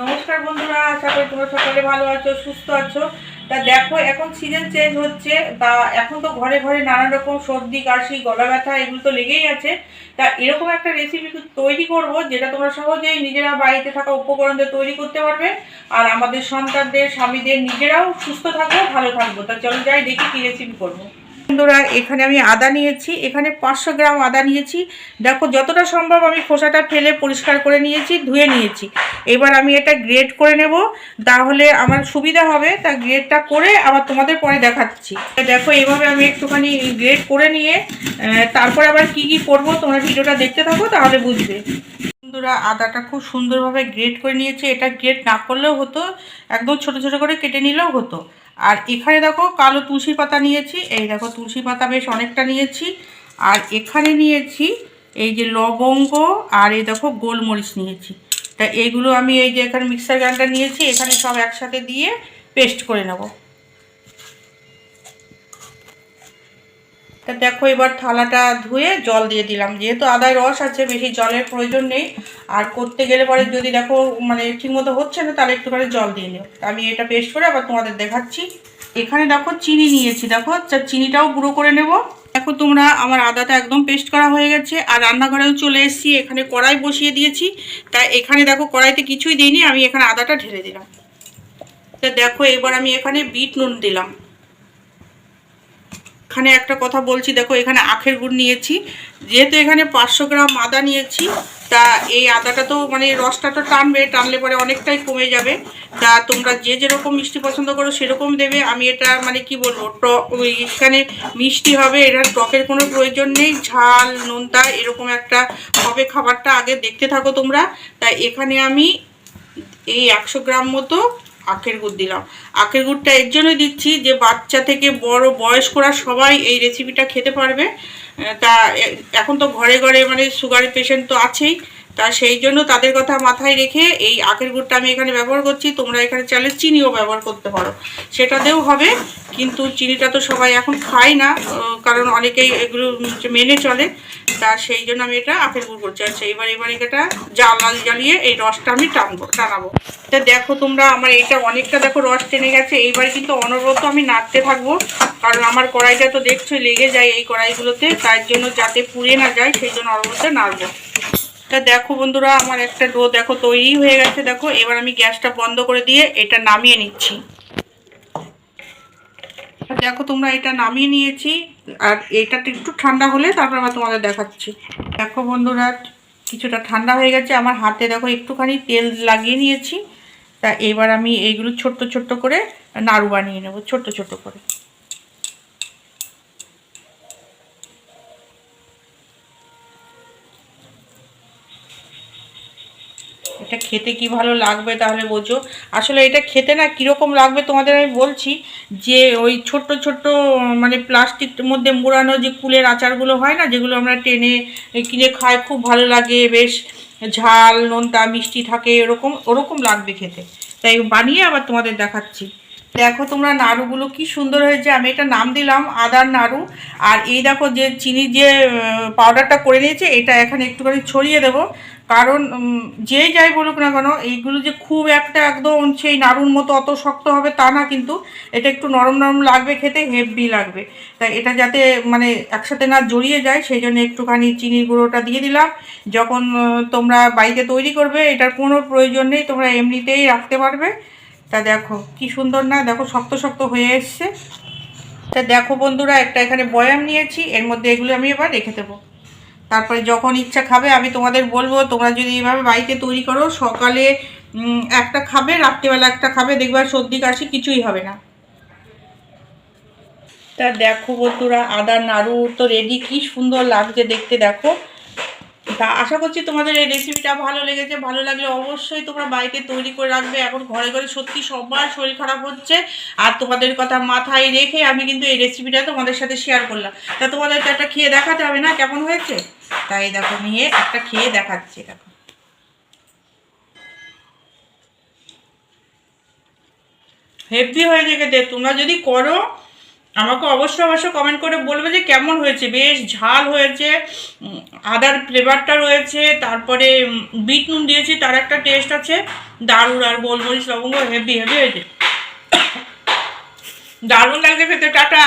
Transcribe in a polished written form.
নমস্কার বন্ধুরা, আশা করি তোমরা সকলে ভালো আছো, সুস্থ আছো। তা দেখো, এখন সিজন চেঞ্জ হচ্ছে, তা এখন তো ঘরে ঘরে নানা রকম সর্দি কাশি গলা ব্যথা এগুলো তো লেগেই আছে। তা এরকম একটা রেসিপি তৈরি করব যেটা তোমরা সহজেই নিজেরা বাড়িতে থাকা উপকরণ দিয়ে তৈরি করতে পারবে, আর আমাদের সন্তানদের স্বামীদের নিজেরাও সুস্থ থাকবো, ভালো থাকবো। তা চলো যাই দেখি কি রেসিপি করবো। বন্ধুরা, এখানে আমি আদা নিয়েছি, এখানে 500 গ্রাম আদা নিয়েছি। দেখো, যতটা সম্ভব আমি খোসাটা ফেলে পরিষ্কার করে নিয়েছি, ধুয়ে নিয়েছি। এবার আমি এটা গ্রেড করে নেব, তাহলে আমার সুবিধা হবে। তা গ্রেডটা করে আবার তোমাদের পরে দেখাচ্ছি। দেখো, এইভাবে আমি একটুখানি গ্রেড করে নিয়ে তারপরে আবার কি কি করব তোমরা ভিডিওটা দেখতে থাকো, তাহলে বুঝবে। বন্ধুরা, আদাটা খুব সুন্দরভাবে গ্রেড করে নিয়েছে। এটা গ্রেড না করলেও হতো, একদম ছোট ছোট করে কেটে নিলেও হতো। আর এখানে দেখো কালো তুলসী পাতা নিয়েছি, এই দেখো তুলসী পাতা বেশ অনেকটা নিয়েছি। আর এখানে নিয়েছি এই যে লবঙ্গ, আর এই দেখো গোলমরিচ নিয়েছি। তা এইগুলো আমি এই যে এখানে মিক্সার গ্রাইন্ডার নিয়েছি, এখানে সব একসাথে দিয়ে পেস্ট করে নেব। তা দেখো, এবার থালাটা ধুয়ে জল দিয়ে দিলাম, যেহেতু আদায় রস আছে, বেশি জলের প্রয়োজন নেই। আর করতে গেলে পরে যদি দেখো মানে ঠিকমতো হচ্ছে না, তাহলে একটুখানি জল দিয়ে নিও। আমি এটা পেস্ট করে আবার তোমাদের দেখাচ্ছি। এখানে দেখো চিনি নিয়েছি, দেখো চিনিটাও গুঁড়ো করে নেব। দেখো তোমরা, আমার আদাটা একদম পেস্ট করা হয়ে গেছে। আর রান্নাঘরেও চলে এসেছি, এখানে কড়াই বসিয়ে দিয়েছি। তাই এখানে দেখো কড়াইতে কিছুই দিইনি, আমি এখানে আদাটা ঢেলে দিলাম। তা দেখো, এবার আমি এখানে বিট নুন দিলাম। এখানে একটা কথা বলছি, দেখো এখানে আখের গুড় নিয়েছি। যেহেতু এখানে 500 গ্রাম আদা নিয়েছি, তা এই আদাটা তো মানে রসটা তো টানলে পরে অনেকটাই কমে যাবে। তা তোমরা যে যেরকম মিষ্টি পছন্দ করো সেরকম দেবে। আমি এটা মানে কি বলবো, এখানে মিষ্টি হবে, এটার টকের কোনো প্রয়োজন নেই, ঝাল নোনতা এরকম একটা হবে খাবারটা। আগে দেখতে থাকো তোমরা। তাই এখানে আমি এই 100 গ্রাম মতো আখের গুড় দিলাম। আখের গুড়টা এর জন্য দিচ্ছি যে বাচ্চা থেকে বড় বয়স্করা সবাই এই রেসিপিটা খেতে পারবে। তা এখন তো ঘরে ঘরে মানে সুগারের পেশেন্ট তো আছেই। তা সেই জন্য তাদের কথা মাথায় রেখে এই আখের গুড়টা আমি এখানে ব্যবহার করছি। তোমরা এখানে চাইলে চিনিও ব্যবহার করতে পারো, সেটাতেও হবে। কিন্তু চিনিটা তো সবাই এখন খায় না, কারণ অনেকেই এগুলো মেনে চলে। তা সেই জন্য আমি এটা আখের গুড় করছি। আচ্ছা, এবার এটা জ্বালিয়ে এই রসটা আমি টানাবো। তা দেখো তোমরা, আমার এটা অনেকটা দেখো রস টেনে গেছে। এইবার কিন্তু অনবরত আমি নাড়তে থাকবো, কারণ আমার কড়াইটা তো দেখছো লেগে যায় এই কড়াইগুলোতে। তার জন্য যাতে পুড়ে না যায় সেই জন্য অনবরত নাড়বো। তা দেখো বন্ধুরা, আমার একটা ডো দেখো তৈরি হয়ে গেছে। দেখো, এবার আমি গ্যাসটা বন্ধ করে দিয়ে এটা নামিয়ে নিচ্ছি। দেখো তোমরা, এটা নামিয়ে নিয়েছি। আর এটা একটু ঠান্ডা হলে তারপর আবার তোমাদের দেখাচ্ছি। দেখো বন্ধুরা, কিছুটা ঠান্ডা হয়ে গেছে। আমার হাতে দেখো একটুখানি তেল লাগিয়ে নিয়েছি। তা এবার আমি এইগুলো ছোট্ট ছোট্ট করে নাড়ু বানিয়ে নেব, ছোট্ট ছোট্ট করে। এটা খেতে কি ভালো লাগবে তাহলে বোঝো। আসলে এটা খেতে না কীরকম লাগবে তোমাদের আমি বলছি। যে ওই ছোট্ট ছোট্ট মানে প্লাস্টিকের মধ্যে মোড়ানো যে কুলের আচারগুলো হয় না, যেগুলো আমরা টেনে কিনে খাই, খুব ভালো লাগে, বেশ ঝাল নোনতা মিষ্টি থাকে, ওরকম ওরকম লাগবে খেতে। তাই বানিয়ে আবার তোমাদের দেখাচ্ছি। দেখো তোমরা, নাড়ুগুলো কি সুন্দর হয়েছে। আমি এটা নাম দিলাম আদার নাড়ু। আর এই দেখো, যে চিনি যে পাউডারটা করে নিয়েছে, এটা এখানে একটুখানি ছড়িয়ে দেবো। কারণ যেই যাই বলুক না কেন, এইগুলো যে খুব একটা একদম সেই নাড়ুর মতো অত শক্ত হবে তা না, কিন্তু এটা একটু নরম নরম লাগবে, খেতে হেভি লাগবে। তাই এটা যাতে মানে একসাথে না জড়িয়ে যায়, সেই জন্য একটুখানি চিনির গুঁড়োটা দিয়ে দিলাম। যখন তোমরা বাড়িতে তৈরি করবে, এটার কোনো প্রয়োজন নেই, তোমরা এমনিতেই রাখতে পারবে। তা দেখো কি সুন্দর না, দেখো শক্ত শক্ত হয়ে এসছে। তা দেখো বন্ধুরা, একটা এখানে বয়াম নিয়েছি, এর মধ্যে এগুলো আমি এবার রেখে দেবো। তারপরে যখন ইচ্ছা খাবে আমি তোমাদের বলবো। তোমরা যদি এইভাবে বাড়িতে তৈরি করো, সকালে একটা খাবে, রাত্রিবেলা একটা খাবে, দেখবে সর্দি কাশি কিছুই হবে না। তা দেখো বন্ধুরা, আদার নাড়ু তো রেডি, কি সুন্দর লাগছে দেখতে দেখো। তা আশা করছি তোমাদের এই রেসিপিটা ভালো লেগেছে। ভালো লাগলে অবশ্যই তোমরা বাড়িতে তৈরি করে রাখবে। এখন ঘরে ঘরে সত্যি সবার শরীর খারাপ হচ্ছে, আর তোমাদের কথা মাথায় রেখে আমি কিন্তু এই রেসিপিটা তোমাদের সাথে শেয়ার করলাম। তা তোমাদের তো একটা খেয়ে দেখাতে হবে না কেমন হয়েছে। তাই দেখো, নিয়ে একটা খেয়ে দেখাচ্ছি। দেখো, হেভি হয়ে গেছে। তোমরা যদি করো আমাকে অবশ্যই কমেন্ট করে বলবে যে কেমন হয়েছে। বেশ ঝাল হয়েছে, আদার ফ্লেভারটা রয়েছে, তারপরে বিট নুন দিয়েছি, তার একটা টেস্ট আছে দারুণ। আর গোলমরিচ লবঙ্গ হেভি হেভি হয়েছে, দারুণ লাগছে খেতে। টাটা।